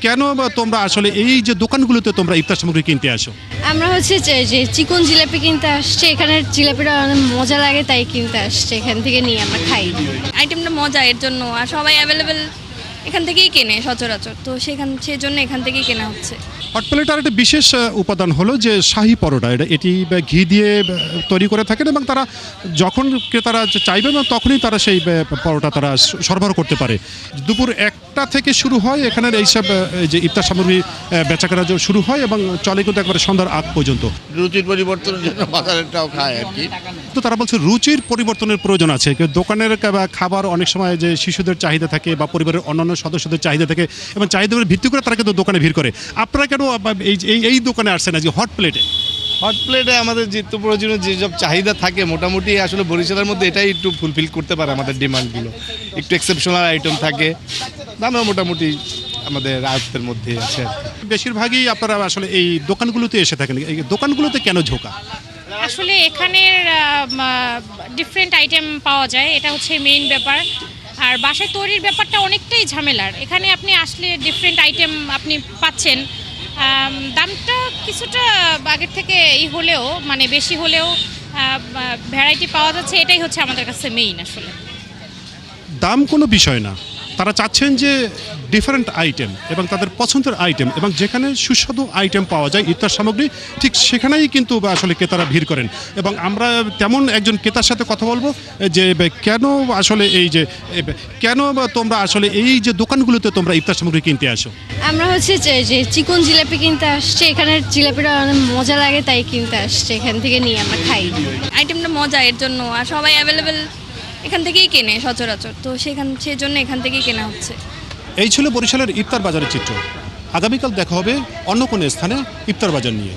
কেন তোমরা আসলে এই যে দোকানগুলোতে তোমরা ইফতার সামগ্রী কিনতে আসো? আমরা হচ্ছে যে চিকন জিলাপি কিনতে আসছে, এখানের জিলাপিটা অনেক মজা লাগে তাই কিনতে আসছে, এখান থেকে নিয়ে আমরা খাই। আইটেমটা মজা এর জন্য, আর সবাই অ্যাভেলেবেল এখান থেকেই কেনে সচরাচর, তো সেজন্য এখান থেকেই কেনা হচ্ছে। হট প্লেটের একটা বিশেষ উপাদান হলো যে শাহী পরোটা, এটি ঘি দিয়ে তৈরি করে থাকেন এবং তারা যখন ক্রেতারা চাইবে না তখনই তারা সেই পরোটা তারা সরবরাহ করতে পারে। দুপুর 1টা থেকে শুরু হয় এখানের এইসব যে ইফতার সামগ্রী বেচাকেনা শুরু হয় এবং চলে কিন্তু একবারে সন্ধ্যার আগ পর্যন্ত। রুচির পরিবর্তনের জন্য বাজারেরটাও খায় আর কি। তো তারা বলছে রুচির পরিবর্তনের প্রয়োজন আছে। দোকানের খাবার অনেক সময় যে শিশুদের চাহিদা থাকে বা পরিবারের অন্যান্য সদস্যদের চাহিদা থাকে এবং চাহিদার ভিত্তি করে তারা কিন্তু দোকানে ভিড় করে। আপনারা কেন এই দোকানে আসছেন আজকে হট প্লেটে? হট প্লেটে আমাদের নিত্য প্রয়োজনীয় যেসব চাহিদা থাকে মোটামুটি আসলে বরিশালের মধ্যে এটাই একটু ফুলফিল করতে পারে আমাদের ডিমান্ডগুলো। একটু এক্সেপশনাল আইটেম থাকে, দামও মোটামুটি আমাদের আয়ত্তের মধ্যে আছে। বেশিরভাগই আপনারা আসলে এই দোকানগুলোতে এসে থাকেন, এই দোকানগুলোতে কেন ঝোঁকা? আসলে এখানের ডিফারেন্ট আইটেম পাওয়া যায়, এটা হচ্ছে মেইন ব্যাপার। আর বাসায় তৈরির ব্যাপারটা অনেকটাই ঝামেলার। এখানে আপনি আসলে ডিফারেন্ট আইটেম আপনি পাচ্ছেন। দামটা কিছুটা আগের থেকে হলেও মানে বেশি হলেও ভ্যারাইটি পাওয়া যাচ্ছে, এটাই হচ্ছে আমাদের কাছে মেইন। আসলে দাম কোনো বিষয় না, তারা চাচ্ছেন যে ডিফারেন্ট আইটেম এবং তাদের পছন্দের আইটেম এবং যেখানে সুস্বাদু আইটেম পাওয়া যায় ইফতার সামগ্রী, ঠিক সেখানেই কিন্তু আসলে ক্রেতারা ভিড় করেন। এবং আমরা তেমন একজন ক্রেতার সাথে কথা বলবো যে কেন আসলে কেন তোমরা আসলে এই যে দোকানগুলোতে তোমরা ইফতার সামগ্রী কিনতে আসো? আমরা হচ্ছে যে চিকন জিলাপি কিনতে আসছে, এখানের জিলাপিটা অনেক মজা লাগে তাই কিনতে আসছে, এখান থেকে নিয়ে আমরা খাই। আইটেমটা মজা এর জন্য, আর সবাই অ্যাভেলেবেল এখান থেকেই কেনে সচরাচর, তো সেজন্য এখান থেকেই কেনা হচ্ছে। এই ছিল বরিশালের ইফতার বাজারের চিত্র। আগামীকাল দেখা হবে অন্য কোনো স্থানে ইফতার বাজার নিয়ে।